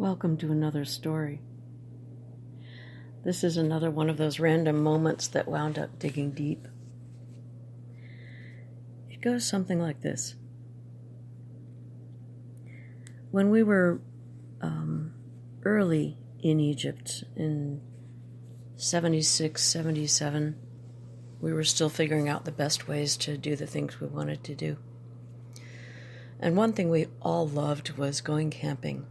Welcome to another story. This is another one of those random moments that wound up digging deep. It goes something like this. When we were early in Egypt in 76, 77, we were still figuring out the best ways to do the things we wanted to do. And one thing we all loved was going camping.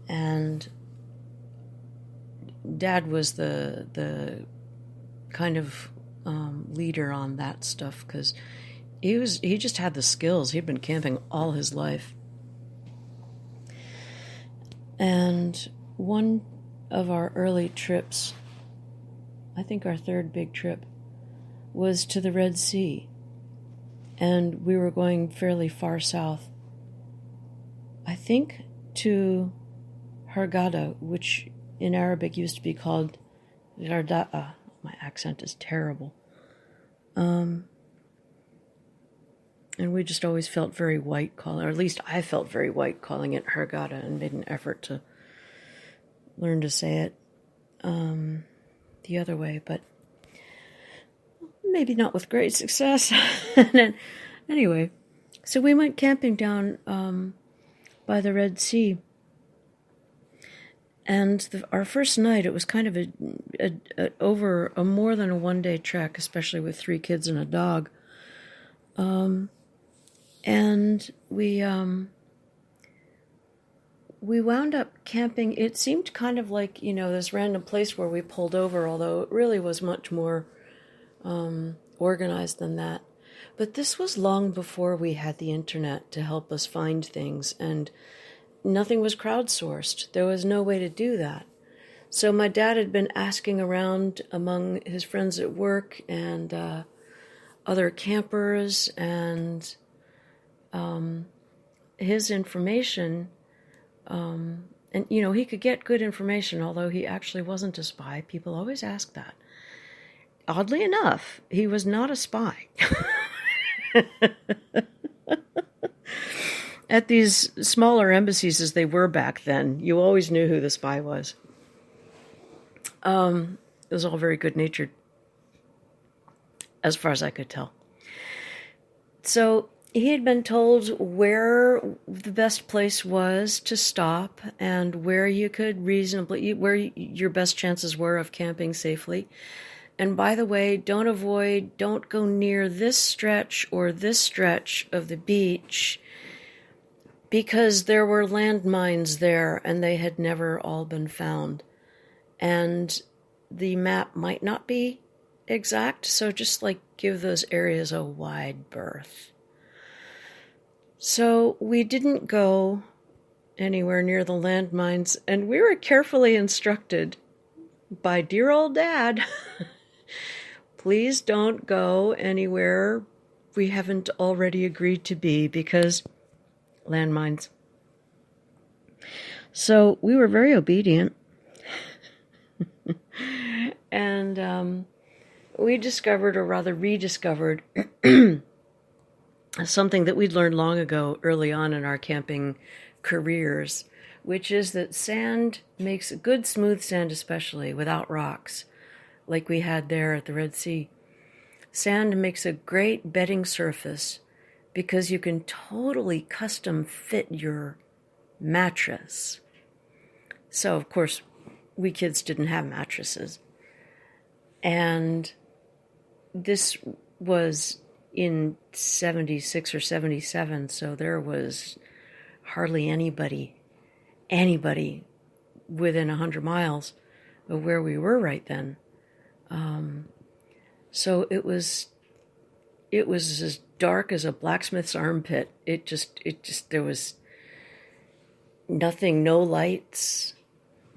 And Dad was the kind of leader on that stuff because he just had the skills. He'd been camping all his life. And one of our early trips, I think our third big trip, was to the Red Sea. And we were going fairly far south. I think to Hurghada, which in Arabic used to be called Garda'a. My accent is terrible. And we just always felt very white calling, or at least I felt very white calling it Hurghada, and made an effort to learn to say it the other way, but maybe not with great success. Anyway, so we went camping down by the Red Sea. And our first night, it was kind of over a more than a one-day trek, especially with 3 kids and a dog. And we wound up camping. It seemed kind of like, this random place where we pulled over, although it really was much more organized than that. But this was long before we had the internet to help us find things, and nothing was crowdsourced. There was no way to do that. So my dad had been asking around among his friends at work and other campers, and his information, and he could get good information, although he actually wasn't a spy. People always ask that. Oddly enough, he was not a spy. At these smaller embassies, as they were back then, you always knew who the spy was. It was all very good-natured, as far as I could tell. So he had been told where the best place was to stop and where you could where your best chances were of camping safely. And by the way, don't go near this stretch or this stretch of the beach, because there were landmines there and they had never all been found. And the map might not be exact, so just give those areas a wide berth. So we didn't go anywhere near the landmines, and we were carefully instructed by dear old Dad, please don't go anywhere we haven't already agreed to be, because landmines. So we were very obedient. And we discovered, or rather rediscovered, something that we'd learned long ago early on in our camping careers, which is that sand makes good smooth sand, especially without rocks, like we had there at the Red Sea. Sand makes a great bedding surface because you can totally custom fit your mattress. So, of course, we kids didn't have mattresses. And this was in 76 or 77, so there was hardly anybody within 100 miles of where we were right then. So it was as dark as a blacksmith's armpit. It just, there was nothing, no lights,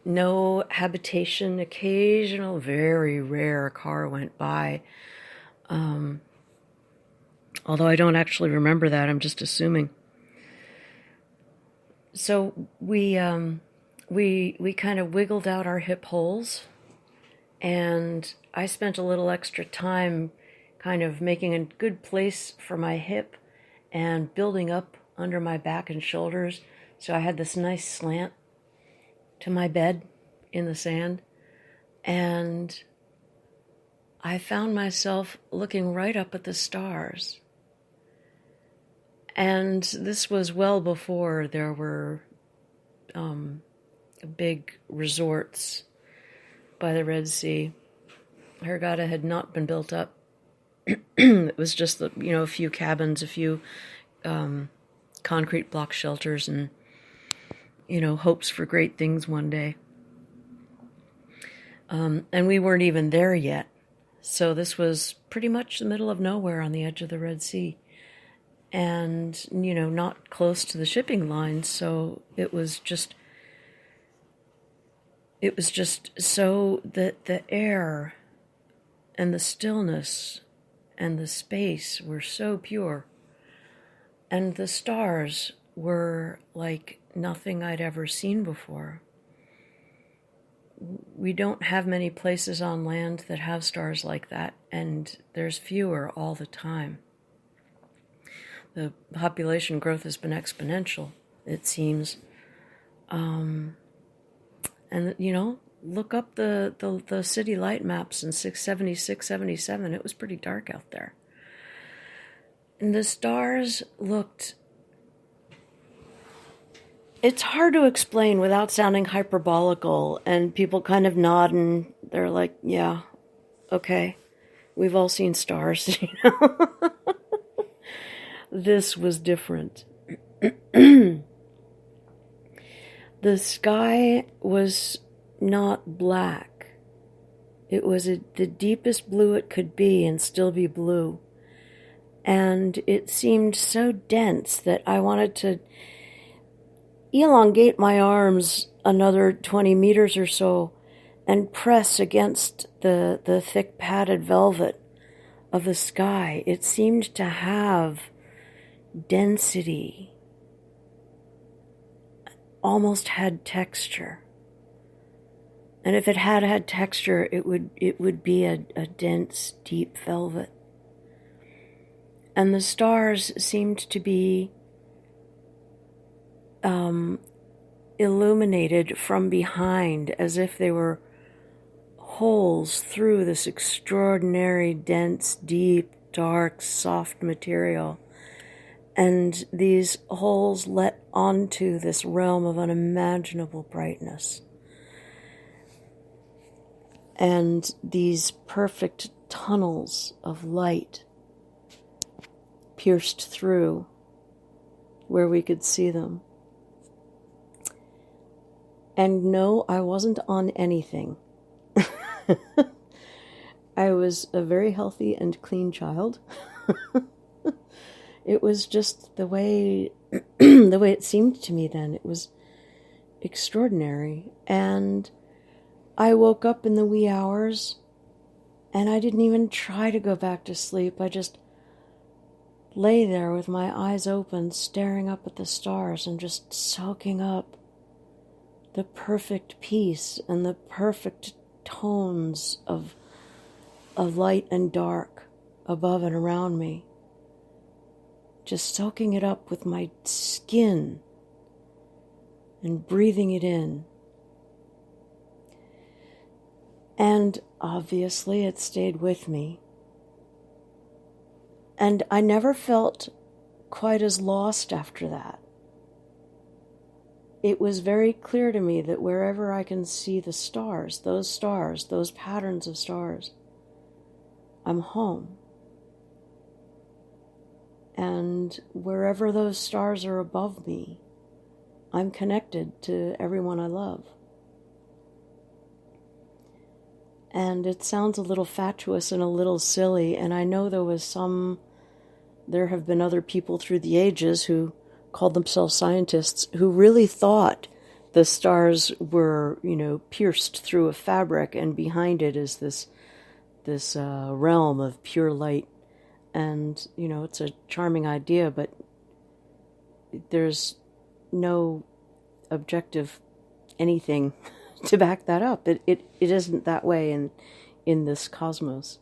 no habitation. Occasional, very rare car went by. Although I don't actually remember that, I'm just assuming. So we kind of wiggled out our hip holes, and I spent a little extra time kind of making a good place for my hip and building up under my back and shoulders So I had this nice slant to my bed in the sand, and I found myself looking right up at the stars. And this was well before there were big resorts by the Red Sea. Hurghada had not been built up. It was just, a few cabins, a few concrete block shelters, and, hopes for great things one day. And we weren't even there yet. So this was pretty much the middle of nowhere on the edge of the Red Sea. And, not close to the shipping lines. So it was just so that the air and the stillness and the space were so pure. And the stars were like nothing I'd ever seen before. We don't have many places on land that have stars like that, and there's fewer all the time. The population growth has been exponential, it seems. And, look up the city light maps in 676, 77. It was pretty dark out there. And the stars looked... It's hard to explain without sounding hyperbolical, and people kind of nod and they're like, yeah, okay, we've all seen stars, This was different. The sky was not black. It was the deepest blue it could be and still be blue. And it seemed so dense that I wanted to elongate my arms another 20 meters or so and press against the thick padded velvet of the sky. It seemed to have density, almost had texture. And if it had texture, it would be a dense, deep velvet. And the stars seemed to be illuminated from behind, as if they were holes through this extraordinary, dense, deep, dark, soft material. And these holes let onto this realm of unimaginable brightness. And these perfect tunnels of light pierced through where we could see them. And no, I wasn't on anything. I was a very healthy and clean child. It was just the way it seemed to me then. It was extraordinary. And I woke up in the wee hours, and I didn't even try to go back to sleep. I just lay there with my eyes open, staring up at the stars and just soaking up the perfect peace and the perfect tones of light and dark above and around me. Just soaking it up with my skin and breathing it in. And obviously it stayed with me. And I never felt quite as lost after that. It was very clear to me that wherever I can see the stars, those patterns of stars, I'm home. And wherever those stars are above me, I'm connected to everyone I love. And it sounds a little fatuous and a little silly, and I know there have been other people through the ages who called themselves scientists who really thought the stars were, pierced through a fabric, and behind it is this realm of pure light. And, it's a charming idea, but there's no objective anything to back that up. It isn't that way in this cosmos.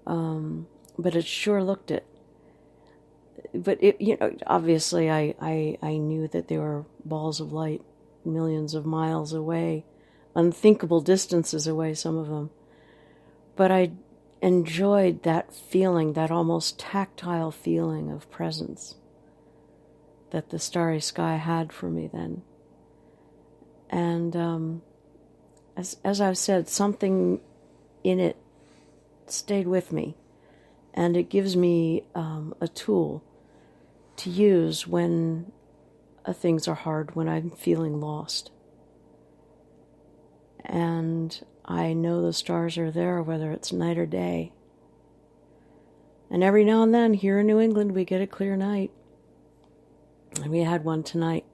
But it sure looked it. but it, obviously I knew that they were balls of light, millions of miles away, unthinkable distances away, some of them. But I enjoyed that feeling, that almost tactile feeling of presence that the starry sky had for me then. And as I've said, something in it stayed with me, and it gives me a tool to use when things are hard, when I'm feeling lost. And I know the stars are there, whether it's night or day. And every now and then, here in New England, we get a clear night. And we had one tonight.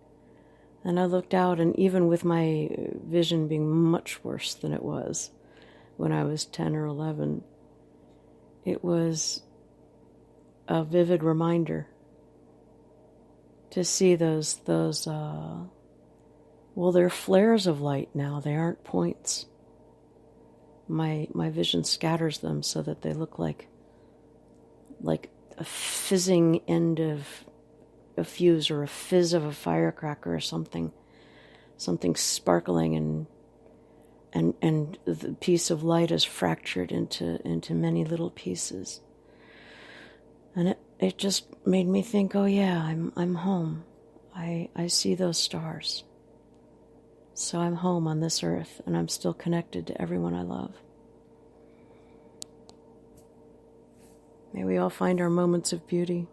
And I looked out, and even with my vision being much worse than it was when I was 10 or 11, it was a vivid reminder to see those well, they're flares of light now. They aren't points. My vision scatters them so that they look like a fizzing end of a fuse, or a fizz of a firecracker, or something sparkling, and the piece of light is fractured into many little pieces. And it just made me think, oh yeah, I'm home. I see those stars. So I'm home on this earth, and I'm still connected to everyone I love. May we all find our moments of beauty.